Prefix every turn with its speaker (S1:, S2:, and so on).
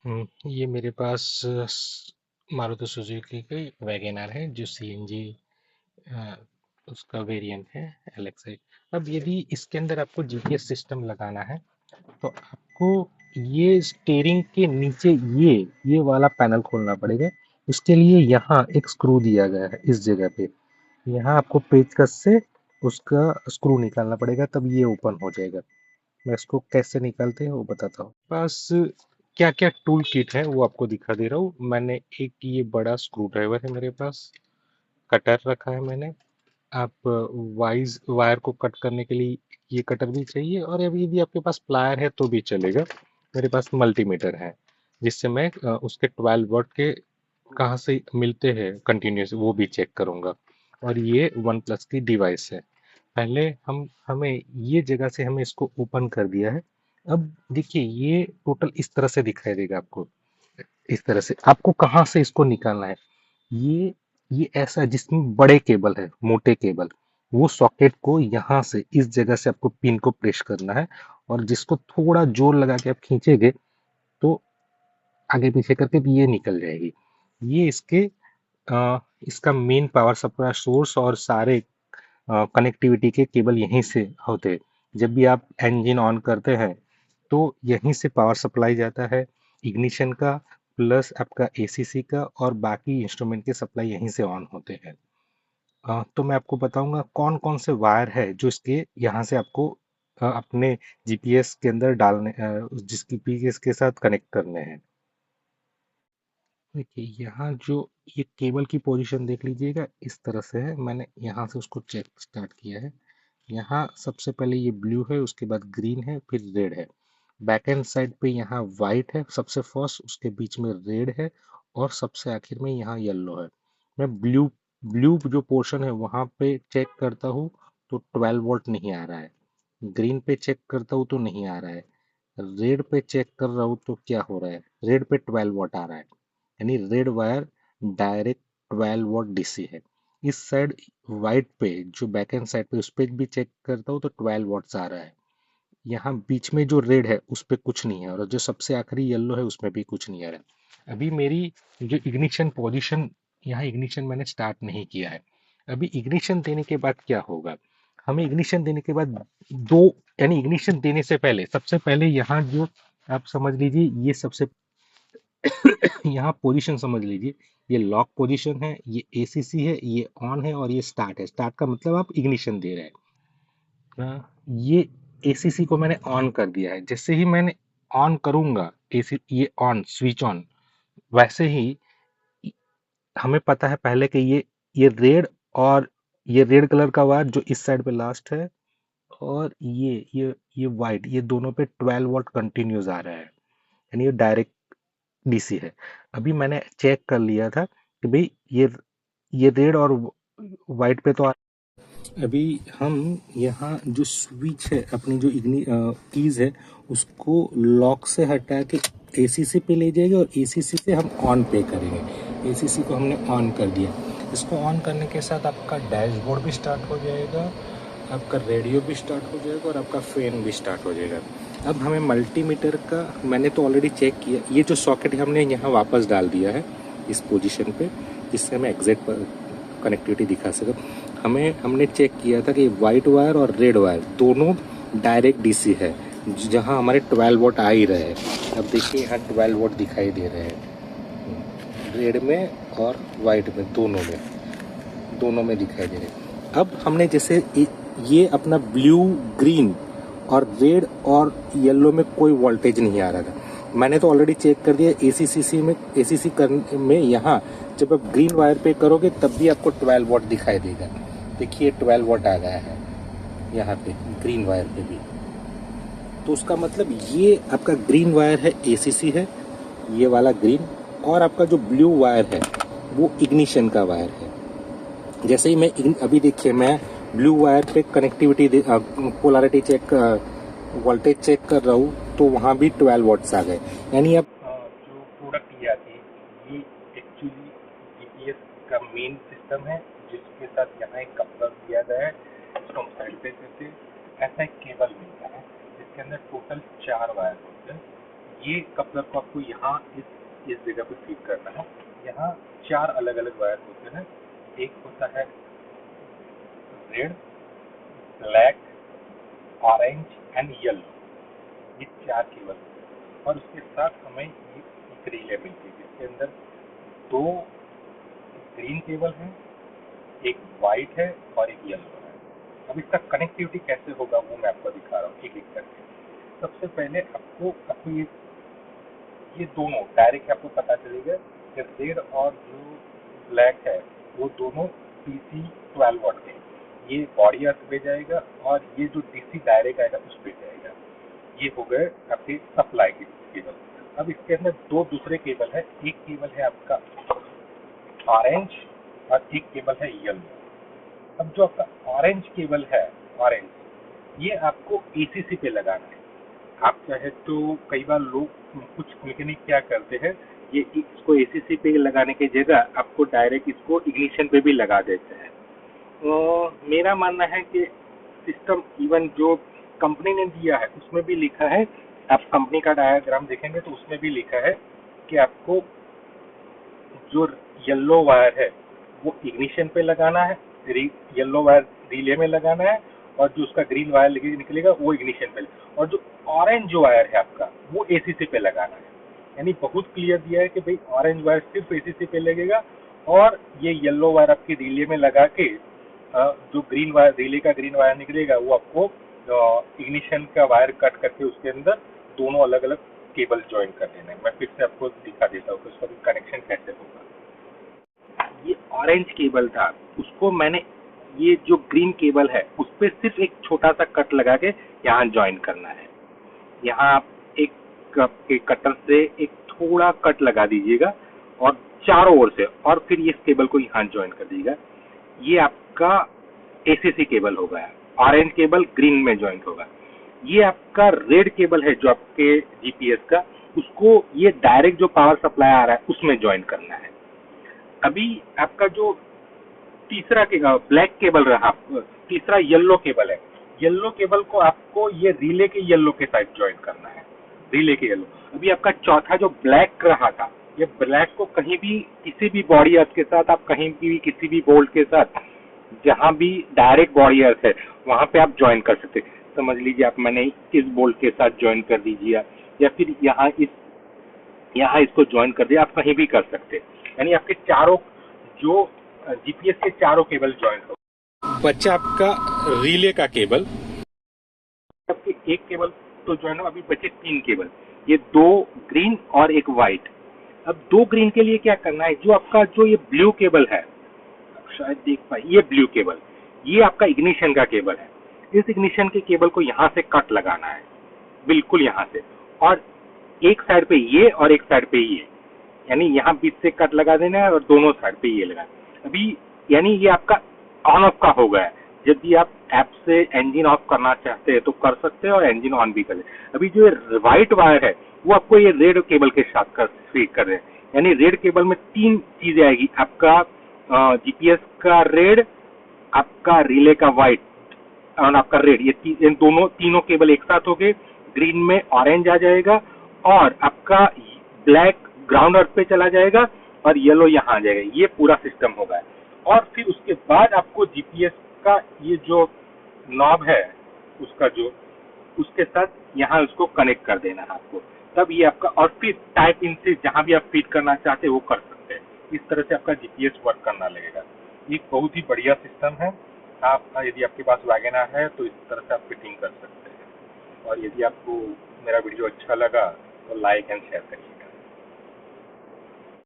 S1: ये मेरे पास मारुति सुजुकी की वैगन आर है जो सीएनजी उसका वेरिएंट है एलएक्सआई। अब यदि इसके अंदर आपको जीपीएस सिस्टम लगाना है तो आपको ये स्टीयरिंग के नीचे ये वाला पैनल खोलना पड़ेगा। इसके लिए यहाँ एक स्क्रू दिया गया है इस जगह पे। यहाँ आपको पेचकस से उसका स्क्रू निकालना पड़ेगा तब ये ओपन हो जाएगा। मैं इसको कैसे निकालते हैं वो बताता हूँ। बस क्या क्या टूल किट है वो आपको दिखा दे रहा हूँ। मैंने एक ये बड़ा स्क्रू ड्राइवर है मेरे पास, कटर रखा है मैंने। आप वाइज वायर को कट करने के लिए ये कटर भी चाहिए, और अभी यदि आपके पास प्लायर है तो भी चलेगा। मेरे पास मल्टीमीटर है जिससे मैं उसके 12 वोल्ट के कहाँ से मिलते हैं कंटिन्यूस वो भी चेक करूंगा। और ये वन प्लस की डिवाइस है। पहले हमें ये जगह से हमें इसको ओपन कर दिया है। अब देखिए ये टोटल इस तरह से दिखाई देगा आपको। इस तरह से आपको कहाँ से इसको निकालना है। ये ये ऐसा है जिसमें बड़े केबल है, मोटे केबल। वो सॉकेट को यहाँ से इस जगह से आपको पिन को प्रेस करना है, और जिसको थोड़ा जोर लगा के आप खींचेंगे तो आगे पीछे करके भी ये निकल जाएगी। ये इसका मेन पावर सप्लाई सोर्स और सारे कनेक्टिविटी के केबल यहीं से होते हैं। जब भी आप इंजन ऑन करते हैं तो यहीं से पावर सप्लाई जाता है इग्निशन का, प्लस आपका एसीसी का, और बाकी इंस्ट्रूमेंट के सप्लाई यहीं से ऑन होते हैं। तो मैं आपको बताऊंगा कौन कौन से वायर है जो इसके यहाँ से आपको अपने जीपीएस के अंदर डालने जिसकी जीपीएस के साथ कनेक्ट करने हैं। देखिए यहाँ जो ये केबल की पोजीशन देख लीजिएगा इस तरह से है। मैंने यहाँ से उसको चेक स्टार्ट किया है। यहाँ सबसे पहले ये ब्लू है, उसके बाद ग्रीन है, फिर रेड है। बैक एंड साइड पे यहाँ वाइट है सबसे फर्स्ट, उसके बीच में रेड है, और सबसे आखिर में यहाँ येलो है। मैं ब्लू ब्लू जो पोर्शन है वहाँ पे चेक करता हूँ तो 12 वोल्ट नहीं आ रहा है। ग्रीन पे चेक करता हूँ तो नहीं आ रहा है। रेड पे चेक कर रहा हूँ तो क्या हो रहा है, रेड पे 12 वोल्ट आ रहा है। यानी red wire direct 12 volt DC है। इस साइड वाइट पे जो बैक एंड साइड पे उस पे भी चेक करता हूँ तो 12 वॉट्स आ रहा है। यहाँ बीच में जो रेड है उस पे कुछ नहीं है, और जो सबसे आखिरी येलो है उसमें भी कुछ नहीं आ रहा है। अभी मेरी जो इग्निशन पोजीशन, यहाँ इग्निशन मैंने स्टार्ट नहीं किया है। अभी इग्निशन देने के बाद क्या होगा, हमें इग्निशन देने के बाद दो, यानी इग्निशन देने से पहले सबसे पहले यहाँ जो आप समझ लीजिए ये सबसे यहाँ पोजीशन समझ लीजिए। ये लॉक पोजीशन है, ये एसीसी है, ये ऑन है, और ये स्टार्ट है। स्टार्ट का मतलब आप इग्निशन दे रहे हैं। ये एसीसी को मैंने ऑन कर दिया है। जैसे ही मैंने ऑन करूंगा एसी, ये ऑन स्विच ऑन, वैसे ही हमें पता है पहले कि ये रेड, और ये रेड कलर का वायर जो इस साइड पे लास्ट है, और ये वाइट, ये दोनों पे 12 वोल्ट कंटिन्यूस आ रहा है। यानी ये डायरेक्ट डीसी है। अभी मैंने चेक कर लिया था कि भाई ये रेड और वाइट पे तो अभी हम यहाँ जो स्विच है अपनी जो इग्नि कीज है उसको लॉक से हटा के एसीसी पे ले जाएंगे, और एसीसी से हम ऑन पे करेंगे। एसीसी को हमने ऑन कर दिया। इसको ऑन करने के साथ आपका डैशबोर्ड भी स्टार्ट हो जाएगा, आपका रेडियो भी स्टार्ट हो जाएगा, और आपका फैन भी स्टार्ट हो जाएगा। अब हमें मल्टीमीटर का मैंने तो ऑलरेडी चेक किया, ये जो सॉकेट हमने यहाँ वापस डाल दिया है इस पोजीशन पे, जिससे हमें एग्जैक्ट कनेक्टिविटी दिखा सके। हमने चेक किया था कि वाइट वायर और रेड वायर दोनों डायरेक्ट डीसी है, जहाँ हमारे 12 वोल्ट आ ही रहे हैं। अब देखिए यहाँ 12 वोल्ट दिखाई दे रहे हैं, रेड में और वाइट में, दोनों में दिखाई दे रहे हैं। अब हमने जैसे ये अपना ब्लू, ग्रीन और रेड और येलो में कोई वोल्टेज नहीं आ रहा था। मैंने तो ऑलरेडी चेक कर दिया एसीसी में, एसीसी करने में यहाँ जब आप ग्रीन वायर पे करोगे तब भी आपको 12 वोल्ट दिखाई देगा। देखिए 12 वोल्ट आ गया है यहाँ पे ग्रीन वायर पे भी। तो उसका मतलब ये आपका ग्रीन वायर है, एसीसी है ये वाला ग्रीन, और आपका जो ब्लू वायर है वो इग्निशन का वायर है। जैसे ही अभी देखिए मैं ब्लू वायर पे connectivity polarity check, voltage check कर रहा हूँ तो वहाँ भी 12 वॉट्स आ गए। यानी अब जो प्रोडक्ट ये आती है ये एक्चुअली जीपीएस का मेन सिस्टम है, जिसके साथ यहाँ एक कपलर दिया गया है। इसको हम साइड पे करते हैं। ऐसा एक केबल मिलता है जिसके अंदर टोटल 4 वायर होते हैं, ये कपलर को आपको यहाँ इस जगह पे फिट करना है। यहाँ 4 अलग अलग वायर होते हैं। एक होता है red, black, orange and yellow, ये 4 केबल होते हैं। और उसके साथ हमें एक रिले मिलती है जिसके अंदर 2 ग्रीन केबल हैं, एक वाइट है और एक येलो है। अब इसका कनेक्टिविटी कैसे होगा वो मैं आपको दिखा रहा हूँ एक एक करके। सबसे पहले आपको ये दोनों डायरेक्ट आपको पता चलेगा कि रेड और जो ब्लैक है वो दोनों डीसी 12 वॉट के, ये बॉडी अर्थ पे जाएगा और ये जो डीसी डायरेक्ट आएगा उस पे जाएगा। ये हो गए आपके सप्लाई के केबल। अब इसके अंदर 2 दूसरे केबल है, एक केबल है आपका ऑरेंज और एक केबल है येलो। अब जो आपका ऑरेंज केबल है, ऑरेंज, ये आपको एसीसी पे लगाना है। आप चाहे तो कई बार लोग कुछ मैकेनिक क्या करते हैं, ये इसको एसीसी पे लगाने की जगह आपको डायरेक्ट इसको इग्निशन पे भी लगा देते हैं। तो मेरा मानना है कि सिस्टम इवन जो कंपनी ने दिया है उसमें भी लिखा है, आप कंपनी का डायग्राम देखेंगे तो उसमें भी लिखा है कि आपको जो येलो वायर है वो इग्निशन पे लगाना है, येलो वायर रिले में लगाना है, और जो उसका ग्रीन वायर निकलेगा वो इग्निशन पे, और जो ऑरेंज जो वायर है आपका वो एसीसी पे लगाना है। यानी बहुत क्लियर दिया है कि भाई ऑरेंज वायर सिर्फ एसीसी पे लगेगा, और ये येलो वायर आपकी रिले में लगा के जो ग्रीन वायर रिले का ग्रीन वायर निकलेगा वो आपको इग्निशन का वायर कट करके उसके अंदर दोनों अलग अलग केबल ज्वाइन कर देना है। मैं फिर से आपको दिखा देता हूँ कि उसका कनेक्शन कैसे होगा। ये ऑरेंज केबल था, उसको मैंने ये जो ग्रीन केबल है उस पर सिर्फ एक छोटा सा कट लगा के यहाँ ज्वाइन करना है। यहाँ आप एक कटर से एक थोड़ा कट लगा दीजिएगा और चारों ओर से, और फिर इस केबल को यहाँ ज्वाइन कर दीजिएगा। ये आपका एसीसी केबल होगा, ऑरेंज केबल ग्रीन में ज्वाइन होगा। ये आपका रेड केबल है जो आपके जीपीएस का, उसको ये डायरेक्ट जो पावर सप्लाई आ रहा है उसमें ज्वाइन करना है। अभी आपका जो तीसरा ब्लैक केबल रहा, तीसरा येलो केबल है। येलो केबल को आपको ये रिले के येलो के साथ ज्वाइन करना है, रिले के येलो। अभी आपका चौथा जो ब्लैक रहा था, ये ब्लैक को कहीं भी किसी भी बॉडी अर्थ के साथ, आप कहीं भी किसी भी बोल्ट के साथ, जहां भी डायरेक्ट बॉडी अर्थ है वहां पे आप ज्वाइन कर सकते। समझ लीजिए आप मैंने इस बोल्ट के साथ ज्वाइन कर दीजिए, या फिर यहाँ इसको ज्वाइन कर दिया, आप कहीं भी कर सकते। यानी आपके चारों जो जीपीएस के चारों केबल ज्वाइन हो। बच्चा आपका रिले का केबल, आपके एक केबल तो ज्वाइन हो, अभी बचे 3 केबल, ये 2 ग्रीन और एक व्हाइट। अब 2 ग्रीन के लिए क्या करना है, जो आपका जो ये ब्लू केबल है, शायद देख पाए, ये ब्लू केबल, ये आपका इग्निशन का केबल है। इस इग्निशन के केबल को यहाँ से कट लगाना है, बिल्कुल यहाँ से, और एक साइड पे ये और एक साइड पे ये, यानी यहाँ बीच से कट लगा देना है और दोनों साइड पे ये लगा। अभी यानी ये आपका ऑन ऑफ का हो गया है। जब भी आप ऐप से इंजन ऑफ करना चाहते हैं तो कर सकते हैं और इंजन ऑन भी कर सकते हैं। अभी जो व्हाइट वायर है वो आपको ये रेड केबल के साथ फीड कर रहे हैं। यानी रेड केबल में 3 चीजें आएगी, आपका जीपीएस का रेड, आपका रिले का व्हाइट और आपका रेड, ये इन तीनों केबल एक साथ हो गए। ग्रीन में ऑरेंज आ जाएगा और आपका ब्लैक ग्राउंड अर्थ पे चला जाएगा और येलो यहाँ आ जाएगा। ये पूरा सिस्टम होगा। और फिर उसके बाद आपको जीपीएस का ये जो नॉब है उसका जो, उसके साथ यहाँ उसको कनेक्ट कर देना है आपको, तब ये आपका, और फिर टाइप इन से जहां भी आप फिट करना चाहते हैं वो कर सकते हैं। इस तरह से आपका जीपीएस वर्क करना लगेगा। एक बहुत ही बढ़िया सिस्टम है। आप यदि आपके पास वैगनआर है तो इस तरह से आप फिटिंग कर सकते हैं। और यदि आपको मेरा वीडियो अच्छा लगा तो लाइक एंड शेयर करिए।